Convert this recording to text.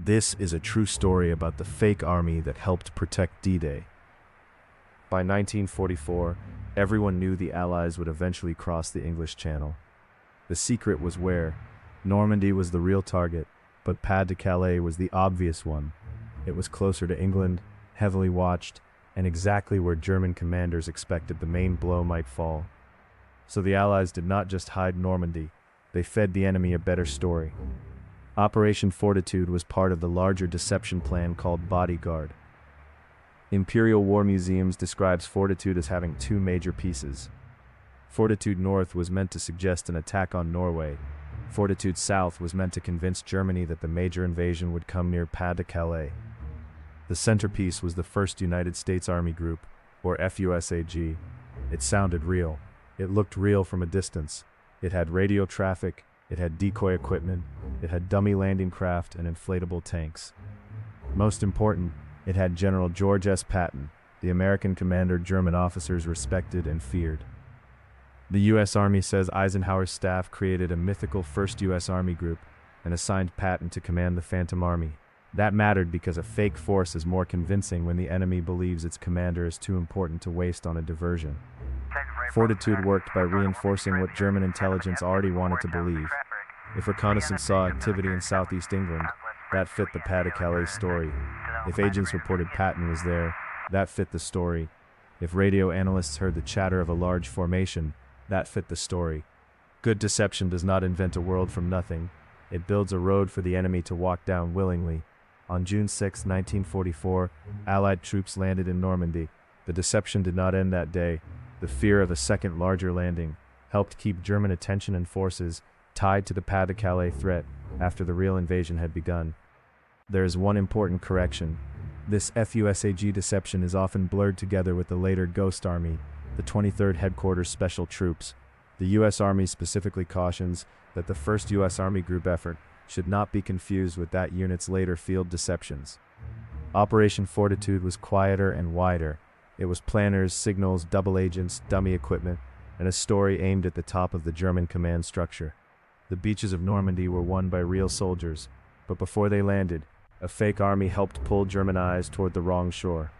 This is a true story about the fake army that helped protect D-Day. By 1944, everyone knew the Allies would eventually cross the English Channel. The secret was where. Normandy was the real target, but Pas-de-Calais was the obvious one. It was closer to England, heavily watched, and exactly where German commanders expected the main blow might fall. So the Allies did not just hide Normandy, they fed the enemy a better story. Operation Fortitude was part of the larger deception plan called Bodyguard. Imperial War Museums describes Fortitude as having two major pieces. Fortitude North was meant to suggest an attack on Norway. Fortitude South was meant to convince Germany that the major invasion would come near Pas-de-Calais. The centerpiece was the 1st United States Army Group, or FUSAG. It sounded real. It looked real from a distance. It had radio traffic, it had decoy equipment, it had dummy landing craft and inflatable tanks. Most important, it had General George S. Patton, the American commander German officers respected and feared. The U.S. Army says Eisenhower's staff created a mythical 1st U.S. Army Group and assigned Patton to command the Phantom Army. That mattered because a fake force is more convincing when the enemy believes its commander is too important to waste on a diversion. Fortitude worked by reinforcing what German intelligence already wanted to believe. If reconnaissance saw activity in southeast England, that fit the Pas-de-Calais story. If agents reported Patton was there, that fit the story. If radio analysts heard the chatter of a large formation, that fit the story. Good deception does not invent a world from nothing. It builds a road for the enemy to walk down willingly. On June 6, 1944, Allied troops landed in Normandy. The deception did not end that day. The fear of a second larger landing helped keep German attention and forces tied to the Pas-de-Calais threat after the real invasion had begun. There is one important correction. This FUSAG deception is often blurred together with the later Ghost Army, the 23rd Headquarters Special Troops. The U.S. Army specifically cautions that the 1st U.S. Army Group effort should not be confused with that unit's later field deceptions. Operation Fortitude was quieter and wider. It was planners, signals, double agents, dummy equipment, and a story aimed at the top of the German command structure. The beaches of Normandy were won by real soldiers, but before they landed, a fake army helped pull German eyes toward the wrong shore.